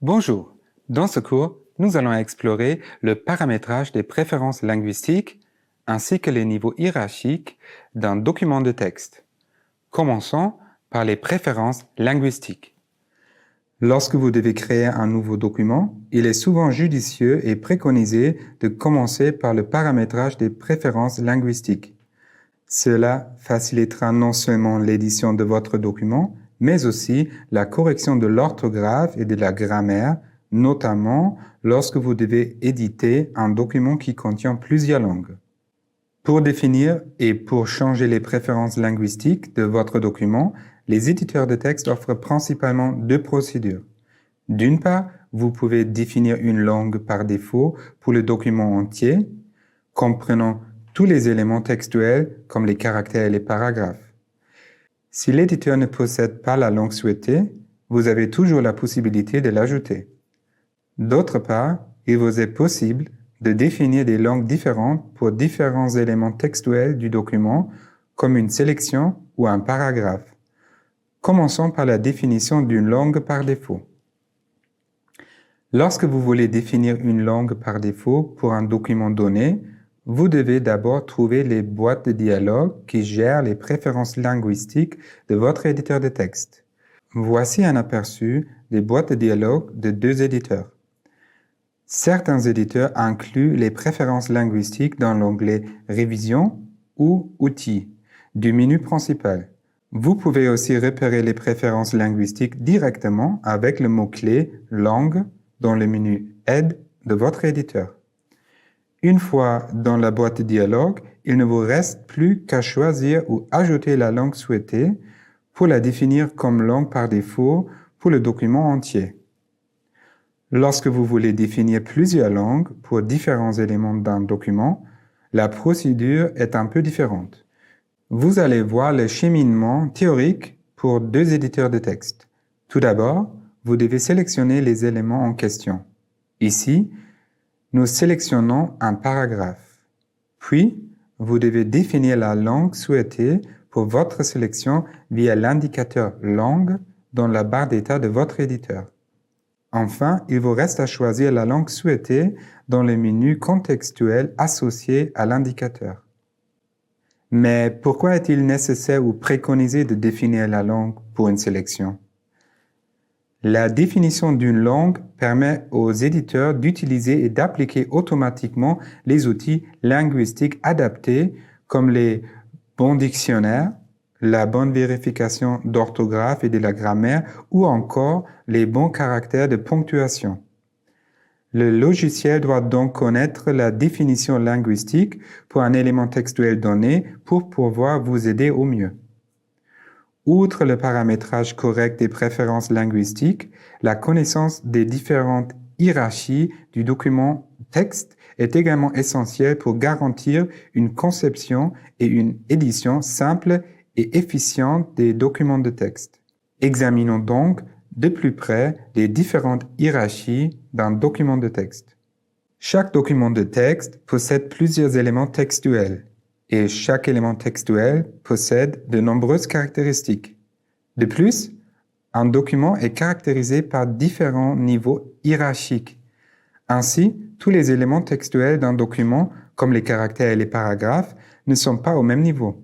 Bonjour, dans ce cours, nous allons explorer le paramétrage des préférences linguistiques ainsi que les niveaux hiérarchiques d'un document de texte. Commençons par les préférences linguistiques. Lorsque vous devez créer un nouveau document, il est souvent judicieux et préconisé de commencer par le paramétrage des préférences linguistiques. Cela facilitera non seulement l'édition de votre document, mais aussi la correction de l'orthographe et de la grammaire, notamment lorsque vous devez éditer un document qui contient plusieurs langues. Pour définir et pour changer les préférences linguistiques de votre document, les éditeurs de texte offrent principalement deux procédures. D'une part, vous pouvez définir une langue par défaut pour le document entier, comprenant tous les éléments textuels comme les caractères et les paragraphes. Si l'éditeur ne possède pas la langue souhaitée, vous avez toujours la possibilité de l'ajouter. D'autre part, il vous est possible de définir des langues différentes pour différents éléments textuels du document, comme une sélection ou un paragraphe. Commençons par la définition d'une langue par défaut. Lorsque vous voulez définir une langue par défaut pour un document donné, vous devez d'abord trouver les boîtes de dialogue qui gèrent les préférences linguistiques de votre éditeur de texte. Voici un aperçu des boîtes de dialogue de deux éditeurs. Certains éditeurs incluent les préférences linguistiques dans l'onglet « Révision » ou « Outils » du menu principal. Vous pouvez aussi repérer les préférences linguistiques directement avec le mot-clé « Langue » dans le menu « Aide » de votre éditeur. Une fois dans la boîte de dialogue, il ne vous reste plus qu'à choisir ou ajouter la langue souhaitée pour la définir comme langue par défaut pour le document entier. Lorsque vous voulez définir plusieurs langues pour différents éléments d'un document, la procédure est un peu différente. Vous allez voir le cheminement théorique pour deux éditeurs de texte. Tout d'abord, vous devez sélectionner les éléments en question. Ici, nous sélectionnons un paragraphe. Puis, vous devez définir la langue souhaitée pour votre sélection via l'indicateur « Langue » dans la barre d'état de votre éditeur. Enfin, il vous reste à choisir la langue souhaitée dans le menu contextuel associé à l'indicateur. Mais pourquoi est-il nécessaire ou préconisé de définir la langue pour une sélection? La définition d'une langue permet aux éditeurs d'utiliser et d'appliquer automatiquement les outils linguistiques adaptés comme les bons dictionnaires, la bonne vérification d'orthographe et de la grammaire ou encore les bons caractères de ponctuation. Le logiciel doit donc connaître la définition linguistique pour un élément textuel donné pour pouvoir vous aider au mieux. Outre le paramétrage correct des préférences linguistiques, la connaissance des différentes hiérarchies du document texte est également essentielle pour garantir une conception et une édition simple et efficiente des documents de texte. Examinons donc de plus près les différentes hiérarchies d'un document de texte. Chaque document de texte possède plusieurs éléments textuels. Et chaque élément textuel possède de nombreuses caractéristiques. De plus, un document est caractérisé par différents niveaux hiérarchiques. Ainsi, tous les éléments textuels d'un document, comme les caractères et les paragraphes, ne sont pas au même niveau.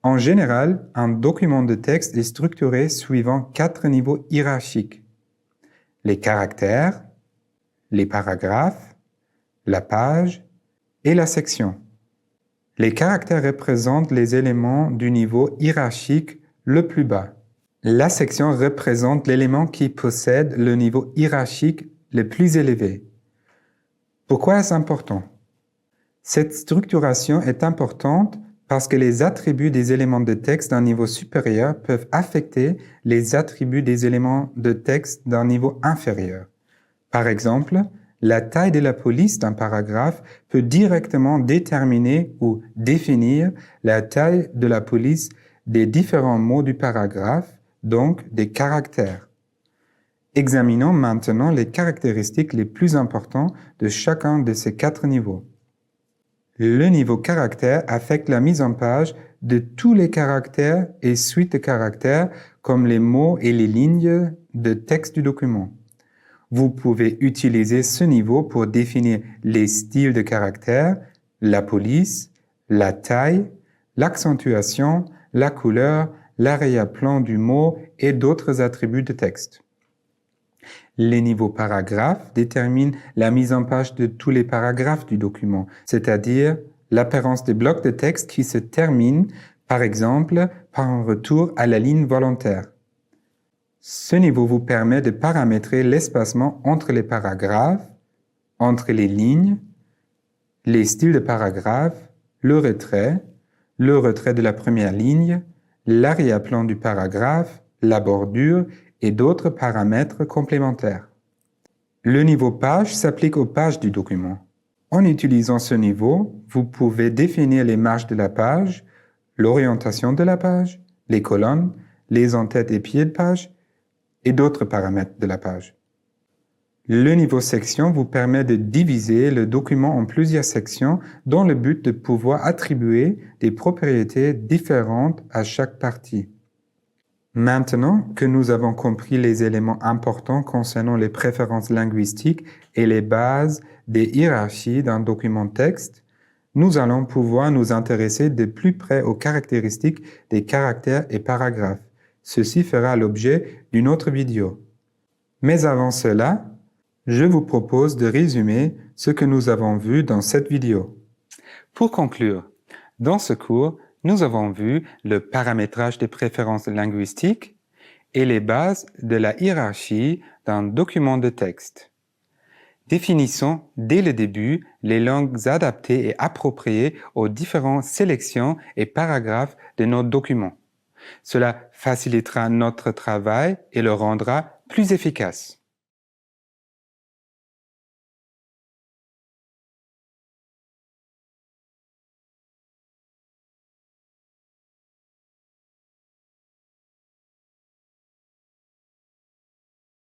En général, un document de texte est structuré suivant 4 niveaux hiérarchiques: les caractères, les paragraphes, la page et la section. Les caractères représentent les éléments du niveau hiérarchique le plus bas. La section représente l'élément qui possède le niveau hiérarchique le plus élevé. Pourquoi est-ce important? Cette structuration est importante parce que les attributs des éléments de texte d'un niveau supérieur peuvent affecter les attributs des éléments de texte d'un niveau inférieur. Par exemple, la taille de la police d'un paragraphe peut directement déterminer ou définir la taille de la police des différents mots du paragraphe, donc des caractères. Examinons maintenant les caractéristiques les plus importantes de chacun de ces 4 niveaux. Le niveau caractère affecte la mise en page de tous les caractères et suites de caractères comme les mots et les lignes de texte du document. Vous pouvez utiliser ce niveau pour définir les styles de caractère, la police, la taille, l'accentuation, la couleur, l'arrière-plan du mot et d'autres attributs de texte. Les niveaux paragraphes déterminent la mise en page de tous les paragraphes du document, c'est-à-dire l'apparence des blocs de texte qui se terminent, par exemple, par un retour à la ligne volontaire. Ce niveau vous permet de paramétrer l'espacement entre les paragraphes, entre les lignes, les styles de paragraphes, le retrait de la première ligne, l'arrière-plan du paragraphe, la bordure et d'autres paramètres complémentaires. Le niveau page s'applique aux pages du document. En utilisant ce niveau, vous pouvez définir les marges de la page, l'orientation de la page, les colonnes, les en-têtes et pieds de page et d'autres paramètres de la page. Le niveau section vous permet de diviser le document en plusieurs sections dans le but de pouvoir attribuer des propriétés différentes à chaque partie. Maintenant que nous avons compris les éléments importants concernant les préférences linguistiques et les bases des hiérarchies d'un document texte, nous allons pouvoir nous intéresser de plus près aux caractéristiques des caractères et paragraphes. Ceci fera l'objet d'une autre vidéo. Mais avant cela, je vous propose de résumer ce que nous avons vu dans cette vidéo. Pour conclure, dans ce cours, nous avons vu le paramétrage des préférences linguistiques et les bases de la hiérarchie d'un document de texte. Définissons dès le début les langues adaptées et appropriées aux différentes sélections et paragraphes de notre document. Cela facilitera notre travail et le rendra plus efficace.